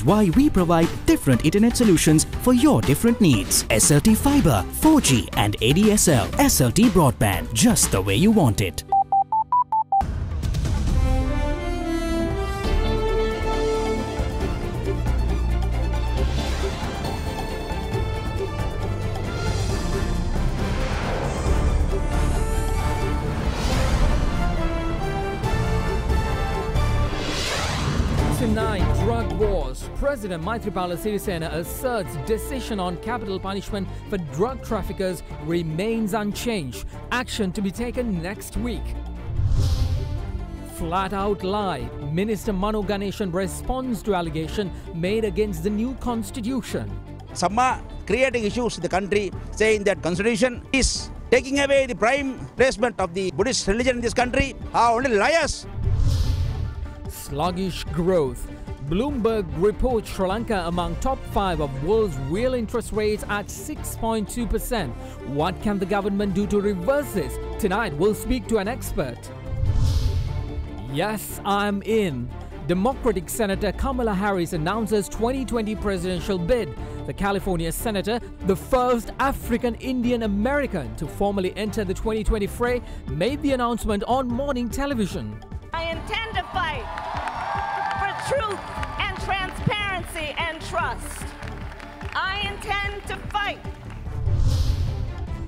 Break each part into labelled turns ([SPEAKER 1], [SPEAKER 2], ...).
[SPEAKER 1] Why we provide different internet solutions for your different needs. SLT Fiber, 4G and ADSL. SLT Broadband, just the way you want it.
[SPEAKER 2] Tonight, drug wars. President Maithripala Sirisena asserts decision on capital punishment for drug traffickers remains unchanged. Action to be taken next week. Flat out lie. Minister Manu Ganeshan responds to allegation made against the new constitution.
[SPEAKER 3] Some are creating issues in the country, saying that constitution is taking away the prime placement of the Buddhist religion in this country. Are only liars.
[SPEAKER 2] Sluggish growth. Bloomberg reports Sri Lanka among top 5 of world's real interest rates at 6.2%. What can the government do to reverse this? Tonight we'll speak to an expert. Yes, I'm in. Democratic Senator Kamala Harris announces 2020 presidential bid. The California senator, the first African-Indian American to formally enter the 2020 fray, made the announcement on morning television.
[SPEAKER 4] I intend to fight for truth and transparency and trust. I intend to fight.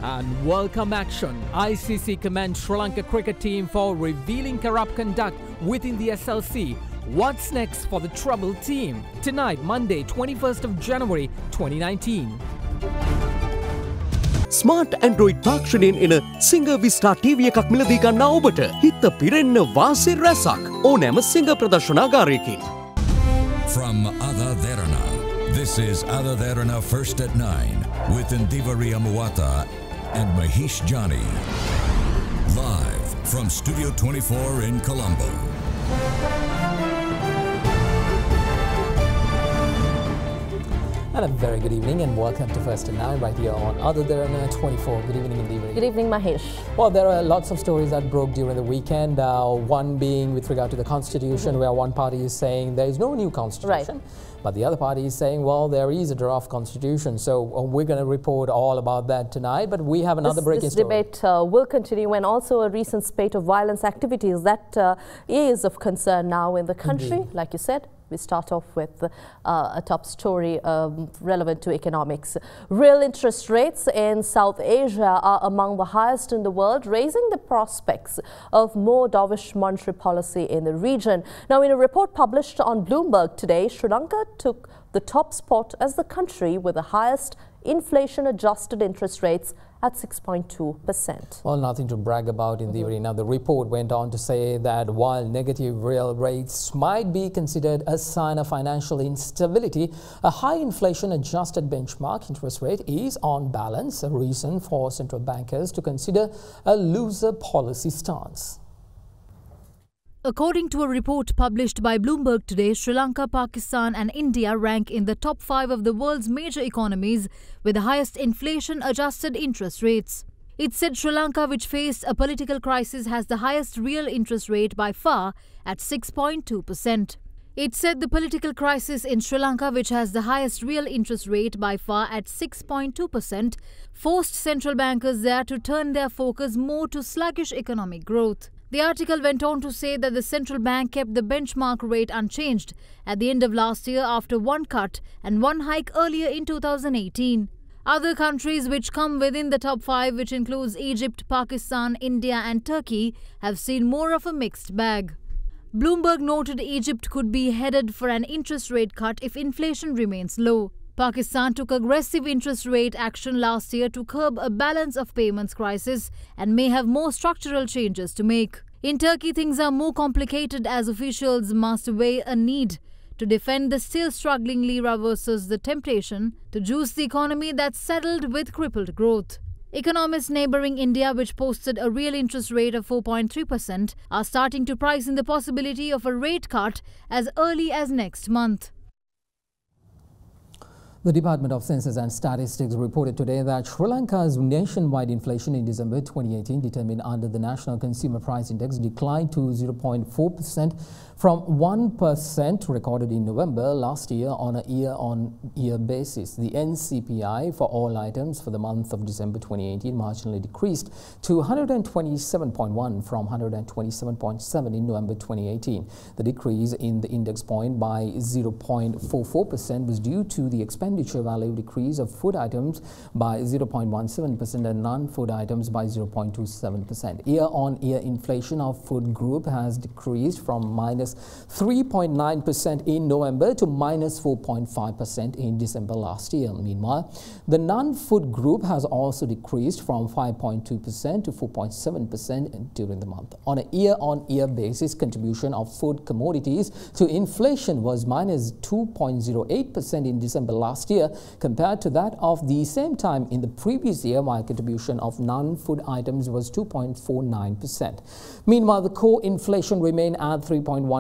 [SPEAKER 2] And welcome action. ICC commends Sri Lanka cricket team for revealing corrupt conduct within the SLC. What's next for the troubled team? Tonight, Monday, 21st of January, 2019.
[SPEAKER 5] Smart Android තාක්ෂණයෙන් එන සිංග විස්ටා TV එකක් මිලදී ගන්න ඔබට හිත පිරෙන්න වාසි රැසක් ඕනෑම සිංග ප්‍රදර්ශනාගාරයකින්.
[SPEAKER 6] From Ada Derana, this is Ada Derana First at 9 with Ndivari Amuwata and Mahesh Jani. Live from Studio 24 in Colombo.
[SPEAKER 2] And a very good evening and welcome to First and 9 right here on Ada Derana 24. Good evening, Ndivari.
[SPEAKER 7] Good evening, Mahesh.
[SPEAKER 2] Well, there are lots of stories that broke during the weekend. One being with regard to the constitution, where one party is saying there is no new constitution.
[SPEAKER 7] Right.
[SPEAKER 2] But the other party is saying, well, there is a draft constitution. So we're going to report all about that tonight. But we have another breaking story.
[SPEAKER 7] This debate will continue, and also a recent spate of violence activities that is of concern now in the country.
[SPEAKER 2] Indeed.
[SPEAKER 7] Like you said, we start off with a top story relevant to economics. Real interest rates in South Asia are among the highest in the world, raising the prospects of more dovish monetary policy in the region. Now, in a report published on Bloomberg today, Sri Lanka took the top spot as the country with the highest inflation-adjusted interest rates at 6.2%.
[SPEAKER 2] Well, nothing to brag about in theory. Now, the report went on to say that while negative real rates might be considered a sign of financial instability, a high inflation-adjusted benchmark interest rate is, on balance, a reason for central bankers to consider a looser policy stance.
[SPEAKER 8] According to a report published by Bloomberg today, Sri Lanka, Pakistan and India rank in the top 5 of the world's major economies with the highest inflation-adjusted interest rates. It said Sri Lanka, which faced a political crisis, has the highest real interest rate by far at 6.2%. It said the political crisis in Sri Lanka, which has the highest real interest rate by far at 6.2%, forced central bankers there to turn their focus more to sluggish economic growth. The article went on to say that the central bank kept the benchmark rate unchanged at the end of last year after one cut and one hike earlier in 2018. Other countries which come within the top 5, which includes Egypt, Pakistan, India and Turkey, have seen more of a mixed bag. Bloomberg noted Egypt could be headed for an interest rate cut if inflation remains low. Pakistan took aggressive interest rate action last year to curb a balance of payments crisis and may have more structural changes to make. In Turkey, things are more complicated as officials must weigh a need to defend the still struggling lira versus the temptation to juice the economy that's saddled with crippled growth. Economists neighbouring India, which posted a real interest rate of 4.3%, are starting to price in the possibility of a rate cut as early as next month.
[SPEAKER 2] The Department of Census and Statistics reported today that Sri Lanka's nationwide inflation in December 2018, determined under the National Consumer Price Index, declined to 0.4% from 1% recorded in November last year on a year-on-year basis. The NCPI for all items for the month of December 2018 marginally decreased to 127.1 from 127.7 in November 2018. The decrease in the index point by 0.44% was due to the expenditure value decrease of food items by 0.17% and non-food items by 0.27%. Year-on-year inflation of food group has decreased from -3.9% in November to -4.5% in December last year. Meanwhile, the non-food group has also decreased from 5.2% to 4.7% during the month. On a year-on-year basis, contribution of food commodities to inflation was -2.08% in December last year compared to that of the same time in the previous year, while contribution of non-food items was 2.49%. Meanwhile, the core inflation remained at 3.1%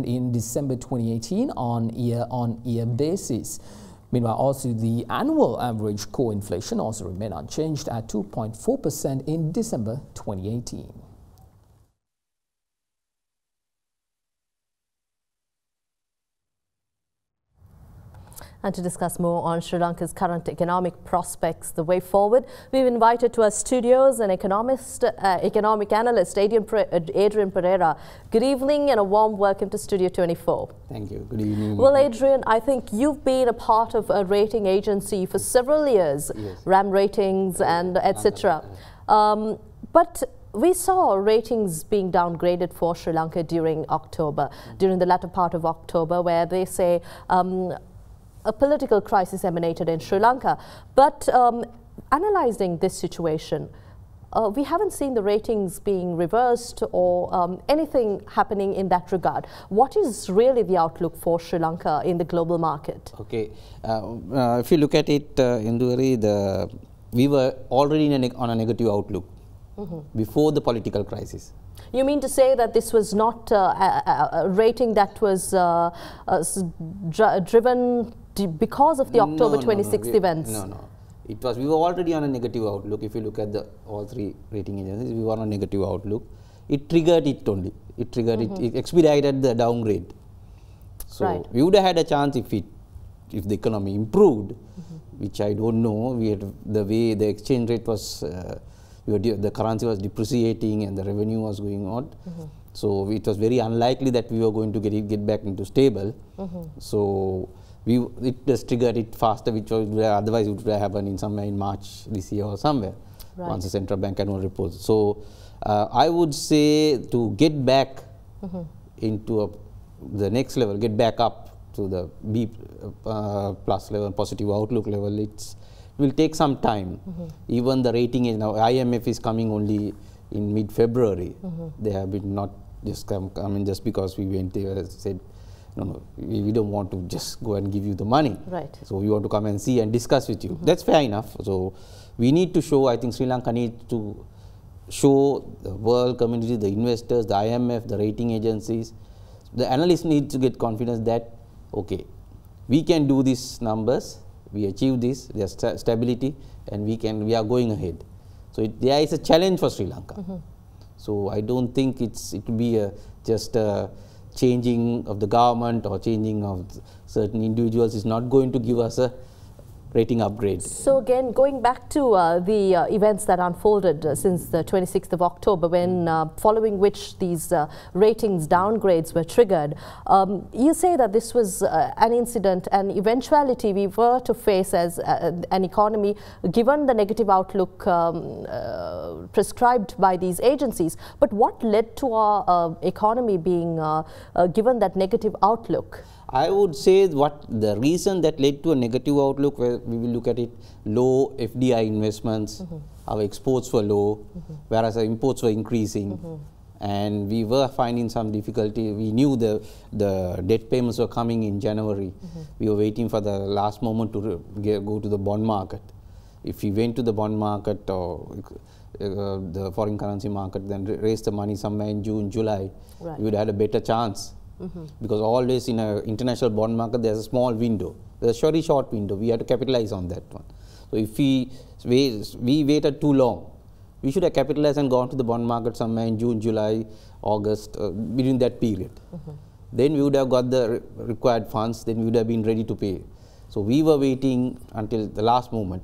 [SPEAKER 2] in December 2018 on year-on-year basis. Meanwhile, also the annual average core inflation also remained unchanged at 2.4% in December 2018.
[SPEAKER 7] And to discuss more on Sri Lanka's current economic prospects, the way forward, we've invited to our studios an economic analyst, Adrian Pereira. Good evening and a warm welcome to Studio 24.
[SPEAKER 9] Thank you. Good evening.
[SPEAKER 7] Well, Adrian, I think you've been a part of a rating agency for several years, yes. RAM Ratings and etc. But we saw ratings being downgraded for Sri Lanka during October, during the latter part of October, where they say a political crisis emanated in Sri Lanka. But analyzing this situation, we haven't seen the ratings being reversed or anything happening in that regard. What is really the outlook for Sri Lanka in the global market?
[SPEAKER 9] Okay, if you look at it, Induri, we were already on a negative outlook before the political crisis.
[SPEAKER 7] You mean to say that this was not a rating that was driven because of the October 26th events?
[SPEAKER 9] No. It was, we were already on a negative outlook. If you look at all three rating agencies, we were on a negative outlook. It triggered it only. It triggered it expedited the downgrade. So we would have had a chance if the economy improved, which I don't know. We had the way the exchange rate was, the currency was depreciating and the revenue was going on. So it was very unlikely that we were going to get back into stable. So it just triggered it faster, which was otherwise it would have happened in somewhere in March this year or somewhere, once the central bank annual report. So I would say to get back into the next level, get back up to the B plus level, positive outlook level, it will take some time. Even the rating is now, IMF is coming only in mid-February. They have been not just coming just because we went there and said, no, we don't want to just go and give you the money. So we want to come and see and discuss with you. That's fair enough. So we need to show, I think Sri Lanka needs to show the world community, the investors, the IMF, the rating agencies, the analysts need to get confidence that, okay, we can do these numbers, we achieve this, there's stability, and we are going ahead. So there is a challenge for Sri Lanka. So I don't think it will be just a changing of the government or changing of certain individuals is not going to give us a rating upgrade. So
[SPEAKER 7] again, going back to the events that unfolded since the 26th of October, when following which these ratings downgrades were triggered, you say that this was an incident, an eventuality we were to face as an economy, given the negative outlook prescribed by these agencies. But what led to our economy being given that negative outlook?
[SPEAKER 9] I would say the reason that led to a negative outlook, where we will look at it, low FDI investments, our exports were low, whereas our imports were increasing, and we were finding some difficulty. We knew the debt payments were coming in January. We were waiting for the last moment to go to the bond market. If we went to the bond market or the foreign currency market, then raise the money somewhere in June, July, we would have had a better chance. Because always in an international bond market, there's a small window. There's a very short window. We have to capitalize on that one. So if we waited too long, we should have capitalized and gone to the bond market somewhere in June, July, August, within that period. then we would have got the required funds, then we would have been ready to pay. So we were waiting until the last moment,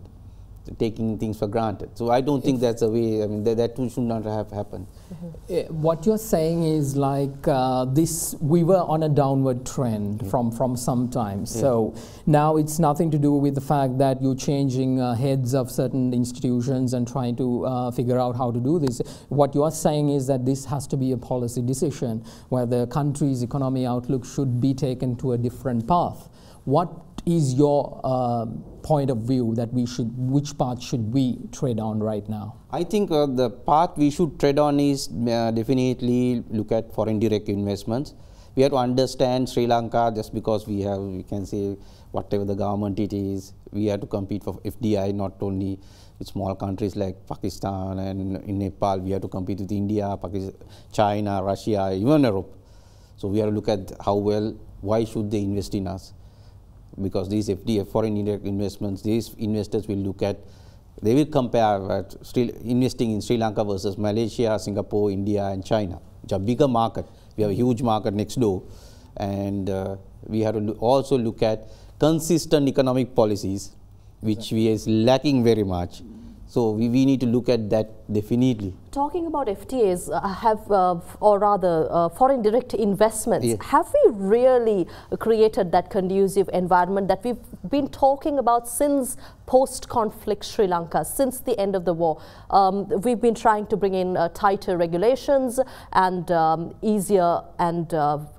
[SPEAKER 9] taking things for granted. So I don't think that's a way, I mean, that too should not have happened.
[SPEAKER 2] What you're saying is like we were on a downward trend from some time. So now it's nothing to do with the fact that you're changing heads of certain institutions and trying to figure out how to do this. What you're saying is that this has to be a policy decision where the country's economy outlook should be taken to a different path. What is your point of view that which path should we tread on right now?
[SPEAKER 9] I think the path we should tread on is definitely look at foreign direct investments. We have to understand Sri Lanka, just because we can say whatever the government it is, we have to compete for FDI, not only with small countries like Pakistan and in Nepal, we have to compete with India, Pakistan, China, Russia, even Europe. So we have to look at why should they invest in us? Because these FDI, foreign indirect investments, these investors will look at, they will compare investing in Sri Lanka versus Malaysia, Singapore, India and China, which are bigger market. We have a huge market next door, and we have to also look at consistent economic policies, which we is lacking very much. So we need to look at that definitely.
[SPEAKER 7] Talking about FTAs, or rather foreign direct investments, have we really created that conducive environment that we've been talking about since post-conflict Sri Lanka, since the end of the war? We've been trying to bring in tighter regulations and easier and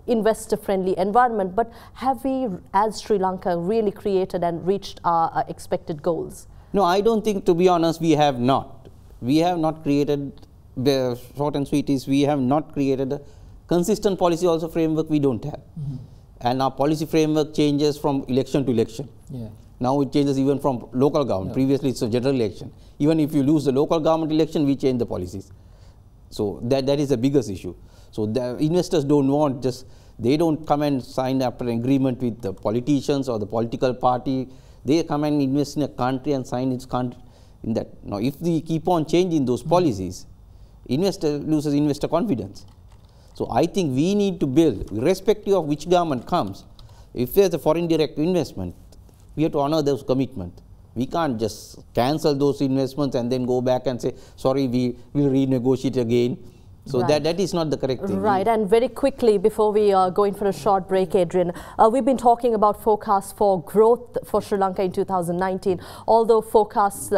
[SPEAKER 7] investor-friendly environment, but have we, as Sri Lanka, really created and reached our expected goals?
[SPEAKER 9] No, I don't think, to be honest, we have not. We have not created, the short and sweet is, we have not created a consistent policy also framework we don't have. And our policy framework changes from election to election. Now it changes even from local government. Previously it's a general election. Even if you lose the local government election, we change the policies. So that is the biggest issue. So the investors don't want they don't come and sign after an agreement with the politicians or the political party. They come and invest in a country and sign its country in that. Now, if we keep on changing those policies, investor loses investor confidence. So I think we need to build, irrespective of which government comes, if there's a foreign direct investment, we have to honor those commitments. We can't just cancel those investments and then go back and say, sorry, we will renegotiate again. So that is not the correct thing.
[SPEAKER 7] Right, and very quickly before we go in for a short break, Adrian, we've been talking about forecasts for growth for Sri Lanka in 2019, although forecasts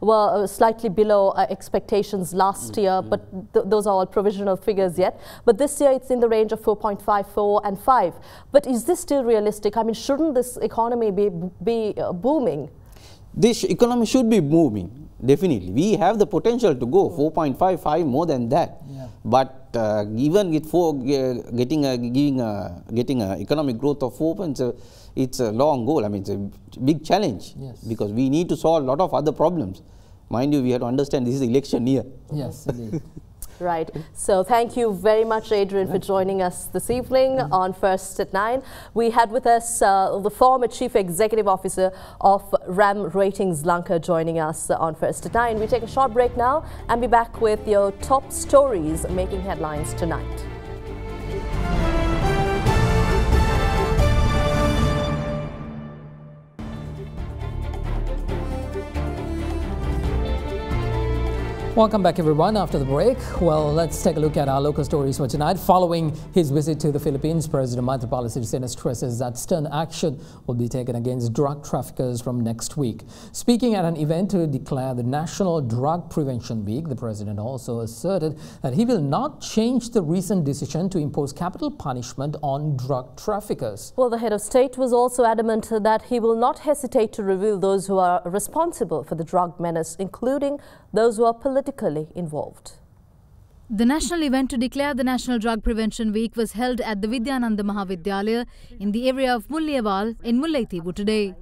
[SPEAKER 7] were slightly below expectations last year, but those are all provisional figures yet. But this year it's in the range of 4.54 and 5. But is this still realistic? I mean, shouldn't this economy be booming?
[SPEAKER 9] This economy should be booming. Definitely, we have the potential to go 4.55, more than that. But even with getting a economic growth of 4, it's a long goal. I mean, it's a big challenge because we need to solve a lot of other problems. Mind you, we have to understand this is election year.
[SPEAKER 2] Yes, indeed.
[SPEAKER 7] Right. So thank you very much, Adrian, for joining us this evening on First at 9. We had with us the former Chief Executive Officer of RAM Ratings Lanka joining us on First at 9. We take a short break now and be back with your top stories making headlines tonight.
[SPEAKER 2] Welcome back, everyone. After the break, well, let's take a look at our local stories for tonight. Following his visit to the Philippines, President Maithripala Sirisena stresses that stern action will be taken against drug traffickers from next week. Speaking at an event to declare the National Drug Prevention Week, the president also asserted that he will not change the recent decision to impose capital punishment on drug traffickers.
[SPEAKER 7] Well, the head of state was also adamant that he will not hesitate to reveal those who are responsible for the drug menace, including those who are politically involved.
[SPEAKER 8] The national event to declare the National Drug Prevention Week was held at the Vidyananda Mahavidyalaya in the area of Mullyaval in Mullaitivu today.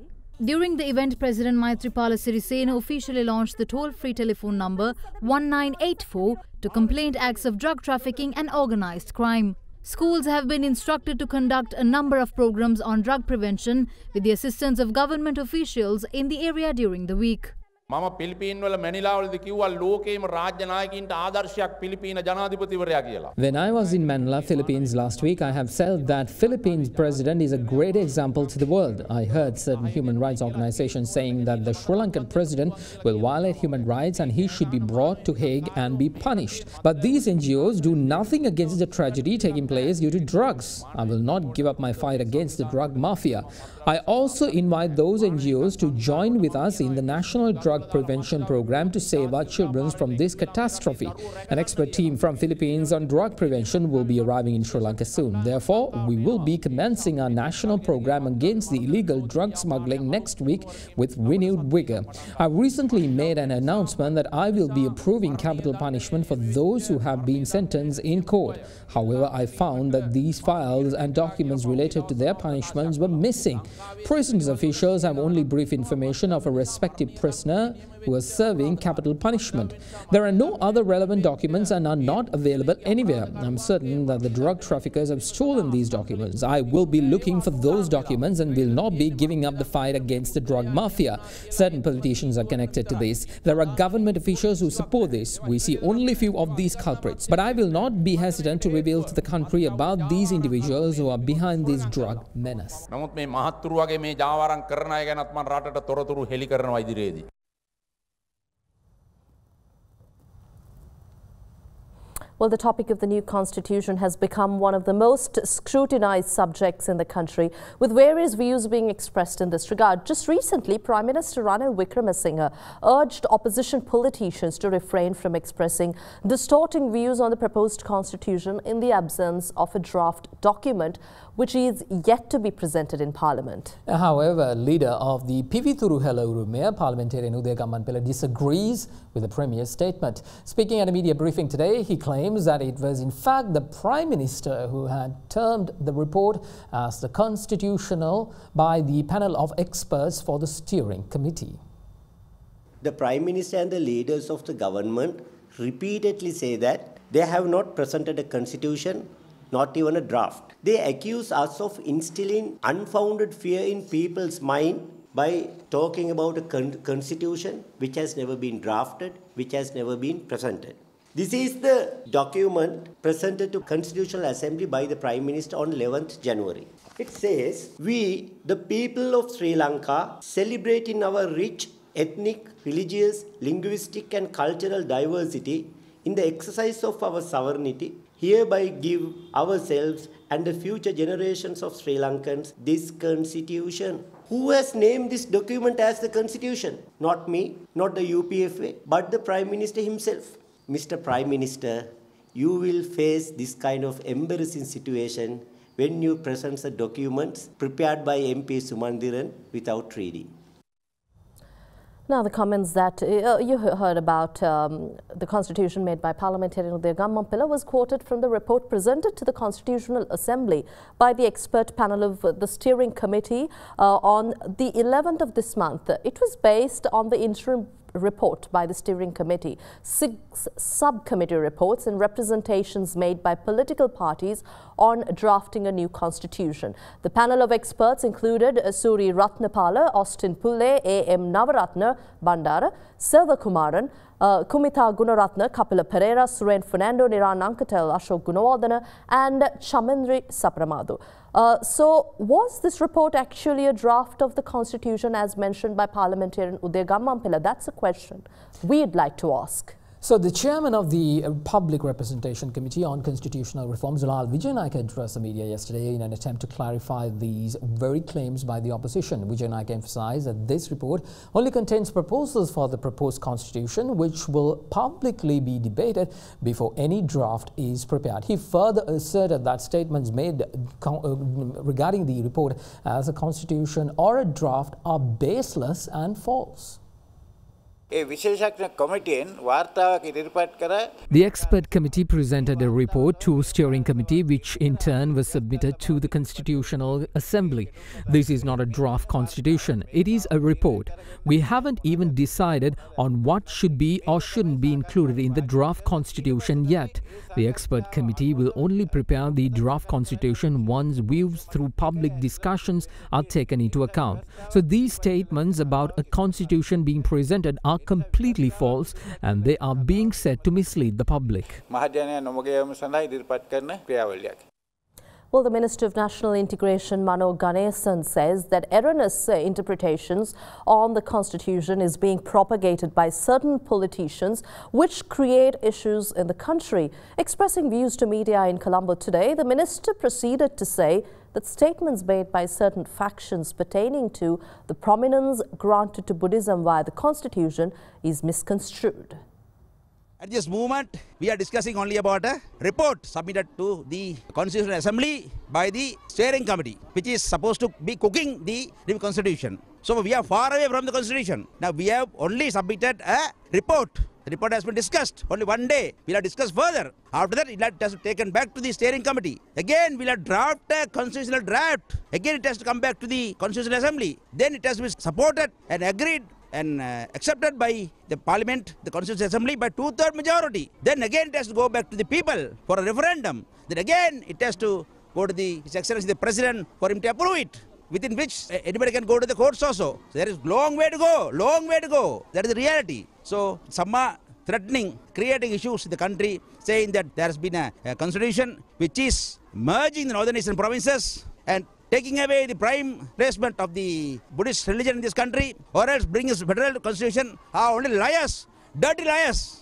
[SPEAKER 8] During the event, President Maithripala Sirisena officially launched the toll-free telephone number 1984 to complain acts of drug trafficking and organized crime. Schools have been instructed to conduct a number of programs on drug prevention with the assistance of government officials in the area during the week.
[SPEAKER 10] මම පිලිපීන් වල මැනිලාවලදී කිව්වා ලෝකේම රාජ්‍ය නායකින්ට ආදර්ශයක් පිලිපීන ජනාධිපතිවරයා කියලා.
[SPEAKER 2] When I was in Manila, Philippines last week, I have said that Philippines president is a great example to the world. I heard certain human rights organizations saying that the Sri Lankan president will violate human rights and he should be brought to Hague and be punished. But these NGOs do nothing against the tragedy taking place due to drugs. I will not give up my fight against the drug mafia. I also invite those NGOs to join with us in the National Drug Prevention Program to save our children from this catastrophe. An expert team from Philippines on drug prevention will be arriving in Sri Lanka soon. Therefore, we will be commencing our national program against the illegal drug smuggling next week with renewed vigor. I recently made an announcement that I will be approving capital punishment for those who have been sentenced in court. However, I found that these files and documents related to their punishments were missing. Prisons officials have only brief information of a respective prisoner who is serving capital punishment. There are no other relevant documents and are not available anywhere. I'm certain that the drug traffickers have stolen these documents. I will be looking for those documents and will not be giving up the fight against the drug mafia. Certain politicians are connected to this. There are government officials who support this. We see only few of these culprits. But I will not be hesitant to reveal to the country about these individuals who are behind this drug menace.
[SPEAKER 10] නමුත් මේ මහත්තුරු වගේ මේ ජාවාරම් කරන අය ගැනත් මම රටට තොරතුරු හෙළි කරනවා ඉදිරියේදී.
[SPEAKER 7] Well, the topic of the new constitution has become one of the most scrutinized subjects in the country, with various views being expressed in this regard. Just recently, Prime Minister Ranil Wickremesinghe urged opposition politicians to refrain from expressing distorting views on the proposed constitution in the absence of a draft document, which is yet to be presented in Parliament.
[SPEAKER 2] However, leader of the Pivithuruhela Urumaya, parliamentarian Udaya Gammanpilla, disagrees with the Premier's statement. Speaking at a media briefing today, he claims that it was in fact the Prime Minister who had termed the report as the constitutional by the panel of experts for the steering committee.
[SPEAKER 11] The Prime Minister and the leaders of the government repeatedly say that they have not presented a constitution, not even a draft. They accuse us of instilling unfounded fear in people's mind by talking about a constitution which has never been drafted, which has never been presented. This is the document presented to Constitutional Assembly by the Prime Minister on 11th January. It says, we, the people of Sri Lanka, celebrate in our rich ethnic, religious, linguistic and cultural diversity in the exercise of our sovereignty, hereby give ourselves and the future generations of Sri Lankans this constitution. Who has named this document as the constitution? Not me, not the UPFA, but the Prime Minister himself. Mr. Prime Minister, you will face this kind of embarrassing situation when you present the documents prepared by MP Sumandiran without reading.
[SPEAKER 7] Now, the comments that you heard about the constitution made by parliamentarian Udaya Gammanpilla was quoted from the report presented to the Constitutional Assembly by the expert panel of the steering committee on the 11th of this month. It was based on the interim report by the steering committee, 6 subcommittee reports and representations made by political parties on drafting a new constitution. The panel of experts included Suri Ratnapala, Austin Pulle, A.M. Navaratna Bandara, Selva Kumaran, Kumita Gunaratna, Kapila Pereira, Suren Fernando, Niran Ankatel, Ashok Gunawardana and Chamendri Sapramadu. So, was this report actually a draft of the constitution as mentioned by parliamentarian Udaya Gammanpilla? That's a question we'd like to ask.
[SPEAKER 2] So the chairman of the Public Representation Committee on Constitutional Reforms, Zalal Vijayanaike, addressed the media yesterday in an attempt to clarify these very claims by the opposition. Vijayanaike emphasized that this report only contains proposals for the proposed constitution, which will publicly be debated before any draft is prepared. He further asserted that statements made regarding the report as a constitution or a draft are baseless and false. The expert committee presented a report to steering committee, which in turn was submitted to the Constitutional Assembly. This is not a draft constitution, it is a report. We haven't even decided on what should be or shouldn't be included in the draft constitution yet. The expert committee will only prepare the draft constitution once views through public discussions are taken into account. So these statements about a constitution being presented are are completely false and they are being said to mislead the public.
[SPEAKER 7] Well, the Minister of National Integration, Mano Ganesan, says that erroneous interpretations on the Constitution is being propagated by certain politicians, which create issues in the country. Expressing views to media in Colombo today, the minister proceeded to say that statements made by certain factions pertaining to the prominence granted to Buddhism via the Constitution is misconstrued.
[SPEAKER 3] At this moment, we are discussing only about a report submitted to the Constitutional Assembly by the steering committee, which is supposed to be cooking the new constitution. So we are far away from the constitution. Now we have only submitted a report. The report has been discussed. Only one day we'll have discussed further. After that, it has to be taken back to the steering committee. Again, we'll have draft a constitutional draft. Again, it has to come back to the Constitutional Assembly. Then it has to be supported and agreed and accepted by the Parliament, the Constitutional Assembly, by 2/3 majority. Then again it has to go back to the people for a referendum. Then again it has to go to His Excellency the President for him to approve it, within which anybody can go to the courts also. So there is long way to go, long way to go. That is the reality. So some are threatening, creating issues in the country, saying that there has been a constitution which is merging the northern eastern provinces and taking away the prime placement of the Buddhist religion in this country, or else bring a federal constitution, are only liars, dirty liars.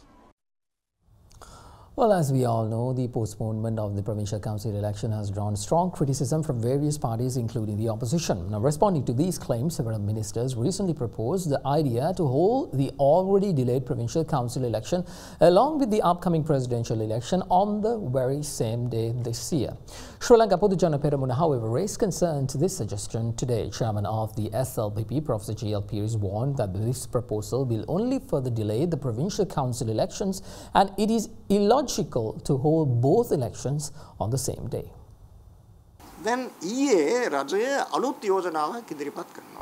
[SPEAKER 2] Well, as we all know, the postponement of the provincial council election has drawn strong criticism from various parties, including the opposition. Now, responding to these claims, several ministers recently proposed the idea to hold the already delayed provincial council election along with the upcoming presidential election on the very same day this year. Sri Lanka Podujana Peramuna, however, raised concern to this suggestion today. Chairman of the SLPP, Professor G.L. Pierce, warned that this proposal will only further delay the provincial council elections and it is illogical to hold both elections on the same day.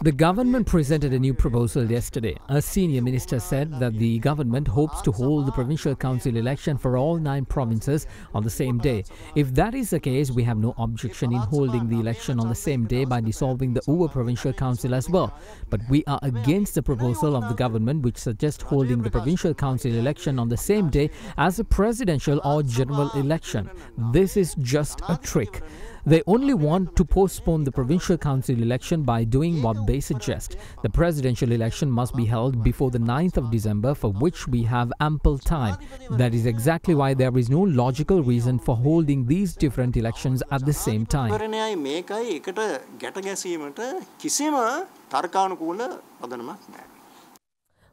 [SPEAKER 2] The government presented a new proposal yesterday. A senior minister said that the government hopes to hold the provincial council election for all 9 provinces on the same day. If that is the case, we have no objection in holding the election on the same day by dissolving the Uva Provincial Council as well. But we are against the proposal of the government which suggests holding the provincial council election on the same day as a presidential or general election. This is just a trick. They only want to postpone the provincial council election by doing what they suggest. The presidential election must be held before the 9th of December, for which we have ample time. That is exactly why there is no logical reason for holding these different elections at the same time.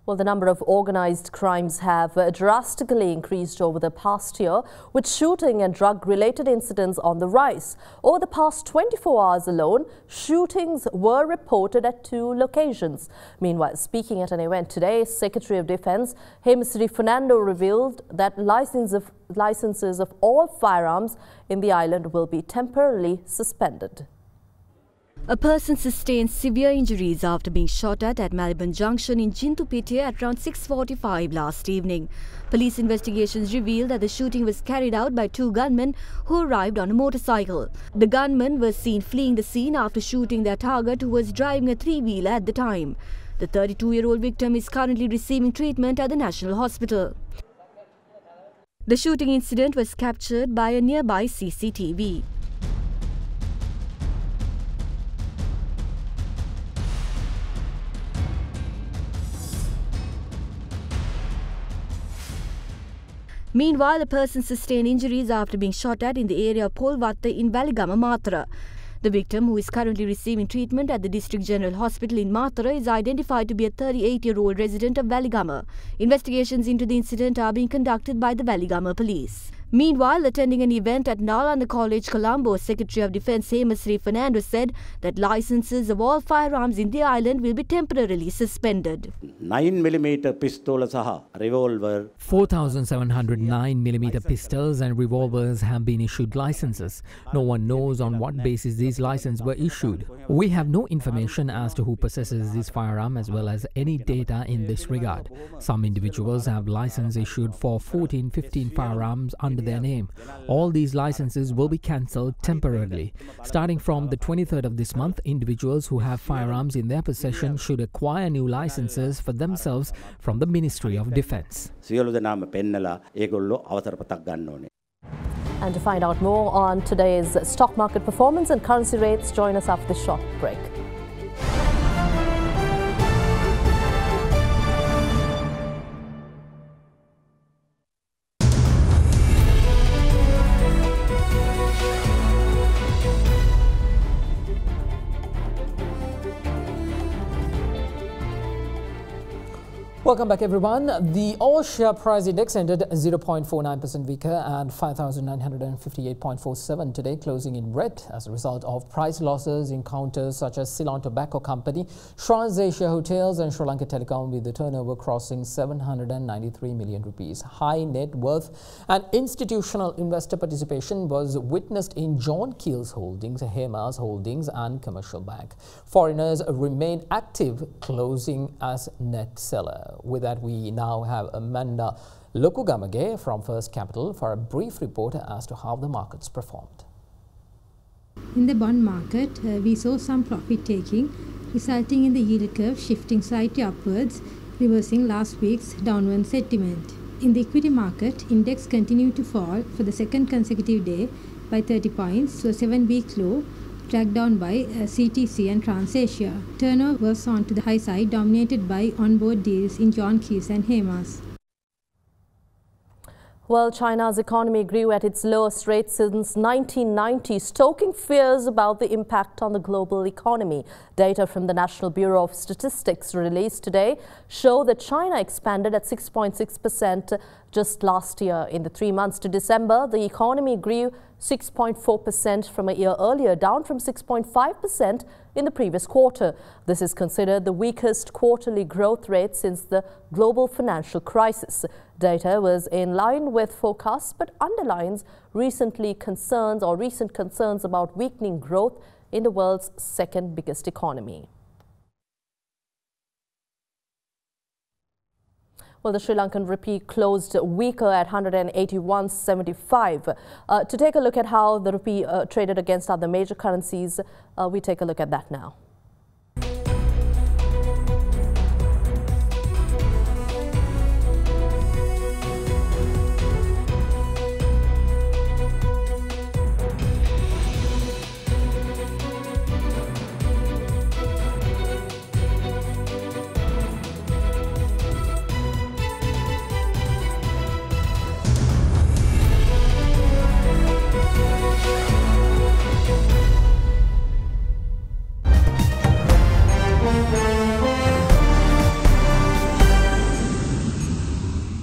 [SPEAKER 7] Well, the number of organized crimes have drastically increased over the past year, with shooting and drug-related incidents on the rise. Over the past 24 hours alone, shootings were reported at 2 locations. Meanwhile, speaking at an event today, Secretary of Defense Hemisri Fernando revealed that licenses of all firearms in the island will be temporarily suspended.
[SPEAKER 12] A person sustained severe injuries after being shot at Melbourne Junction in Jintupitiya at around 6:45 last evening. Police investigations revealed that the shooting was carried out by 2 gunmen who arrived on a motorcycle. The gunmen were seen fleeing the scene after shooting their target, who was driving a 3-wheeler at the time. The 32-year-old victim is currently receiving treatment at the National Hospital. The shooting incident was captured by a nearby CCTV. Meanwhile, a person sustained injuries after being shot at in the area of Polvatta in Waligama, Matara. The victim, who is currently receiving treatment at the District General Hospital in Matara, is identified to be a 38-year-old resident of Waligama. Investigations into the incident are being conducted by the Waligama police. Meanwhile, attending an event at Nalanda College, Colombo, Secretary of Defense Hemisri Fernando said that licenses of all firearms in the island will be temporarily suspended.
[SPEAKER 13] 9mm pistol saha revolver.
[SPEAKER 2] 4,709mm pistols and revolvers have been issued licenses. No one knows on what basis these licenses were issued. We have no information as to who possesses this firearm as well as any data in this regard. Some individuals have license issued for 14-15 firearms under under their name. All these licenses will be cancelled temporarily. Starting from the 23rd of this month, individuals who have firearms in their possession should acquire new licenses for themselves from the Ministry of Defence.
[SPEAKER 7] And to find out more on today's stock market performance and currency rates, join us after the short break.
[SPEAKER 2] Welcome back, everyone. The all share price index ended 0.49% weaker at 5,958.47 today, closing in red as a result of price losses in counters such as Ceylon Tobacco Company, Shrans Asia Hotels and Sri Lanka Telecom, with the turnover crossing 793 million rupees. High net worth and institutional investor participation was witnessed in John Keel's Holdings, Hemas Holdings and Commercial Bank. Foreigners remained active, closing as net seller. With that, we now have Amanda Lokugamage from First Capital for a brief report as to how the markets performed.
[SPEAKER 14] In the bond market, we saw some profit taking, resulting in the yield curve shifting slightly upwards, reversing last week's downward sentiment. In the equity market, index continued to fall for the second consecutive day by 30 points to a 7-week low, dragged down by CTC and Transasia. Turnover was on to the high side, dominated by on-board deals in John Keys and Hemas.
[SPEAKER 7] Well, China's economy grew at its lowest rate since 1990, stoking fears about the impact on the global economy. Data from the National Bureau of Statistics released today show that China expanded at 6.6% just last year. In the 3 months to December, the economy grew 6.4% from a year earlier, down from 6.5% in the previous quarter. This is considered the weakest quarterly growth rate since the global financial crisis. Data was in line with forecasts but underlines recent concerns about weakening growth in the world's second biggest economy. Well, the Sri Lankan rupee closed weaker at 181.75. To take a look at how the rupee traded against other major currencies, we take a look at that now.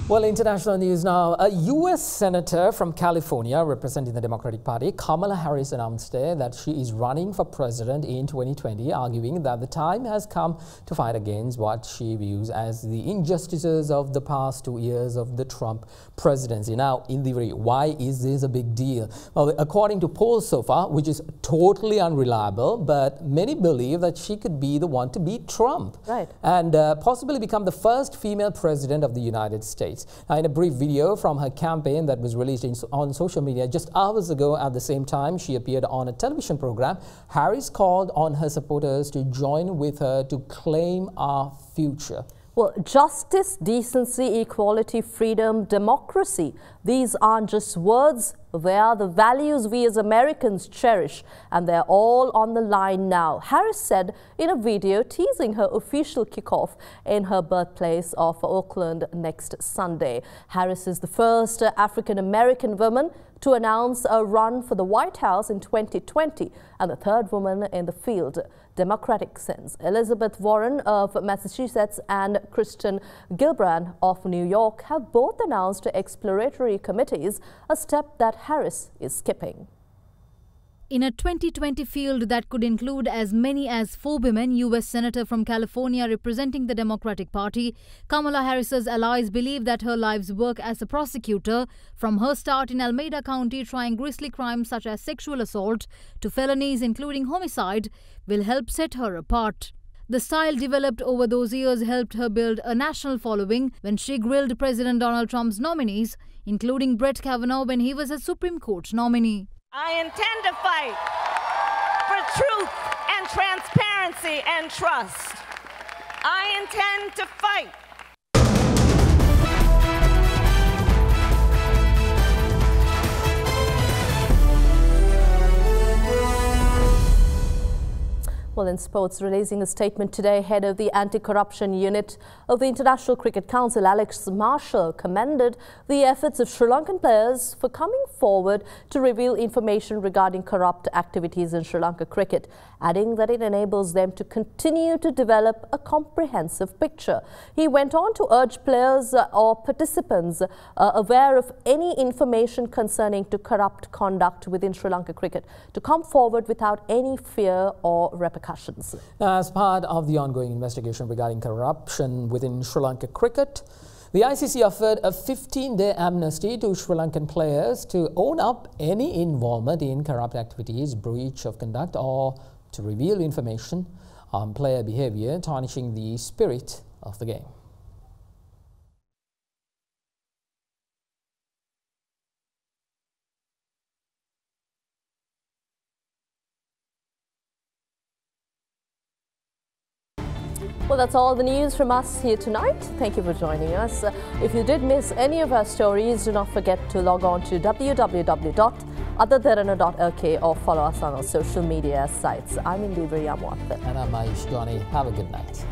[SPEAKER 2] Well, international news now. A U.S. Senator from California representing the Democratic Party, Kamala Harris, announced today that she is running for president in 2020, arguing that the time has come to fight against what she views as the injustices of the past 2 years of the Trump presidency. Now, Indivri, why is this a big deal? Well, according to polls so far, which is totally unreliable, but many believe that she could be the one to beat Trump.
[SPEAKER 7] Right.
[SPEAKER 2] And possibly become the first female president of the United States. In a brief video from her campaign that was released on social media just hours ago, at the same time she appeared on a television program, Harris called on her supporters to join with her to claim our future.
[SPEAKER 7] Well, justice, decency, equality, freedom, democracy. These aren't just words. They are the values we as Americans cherish, and they're all on the line now, Harris said in a video teasing her official kickoff in her birthplace of Oakland next Sunday. Harris is the first African-American woman to announce a run for the White House in 2020 and the third woman in the field. Democratic sense. Elizabeth Warren of Massachusetts and Kristen Gillibrand of New York have both announced exploratory committees, a step that Harris is skipping.
[SPEAKER 8] In a 2020 field that could include as many as 4 women, U.S. Senator from California representing the Democratic Party, Kamala Harris's allies believe that her life's work as a prosecutor, from her start in Alameda County trying grisly crimes such as sexual assault to felonies including homicide, will help set her apart. The style developed over those years helped her build a national following when she grilled President Donald Trump's nominees, including Brett Kavanaugh when he was a Supreme Court nominee.
[SPEAKER 4] I intend to fight for truth and transparency and trust. I intend to fight.
[SPEAKER 7] Well, in sports, releasing a statement today, head of the anti-corruption unit of the International Cricket Council, Alex Marshall, commended the efforts of Sri Lankan players for coming forward to reveal information regarding corrupt activities in Sri Lanka cricket, adding that it enables them to continue to develop a comprehensive picture. He went on to urge players or participants aware of any information concerning to corrupt conduct within Sri Lanka cricket to come forward without any fear or repercussions.
[SPEAKER 2] As part of the ongoing investigation regarding corruption within Sri Lanka cricket, the ICC offered a 15-day amnesty to Sri Lankan players to own up any involvement in corrupt activities, breach of conduct, or to reveal information on player behavior tarnishing the spirit of the game.
[SPEAKER 7] Well, that's all the news from us here tonight. Thank you for joining us. If you did miss any of our stories, do not forget to log on to www.otherderana.lk or follow us on our social media sites. I'm Derana.
[SPEAKER 2] And I'm Mahesh Johnny. Have a good night.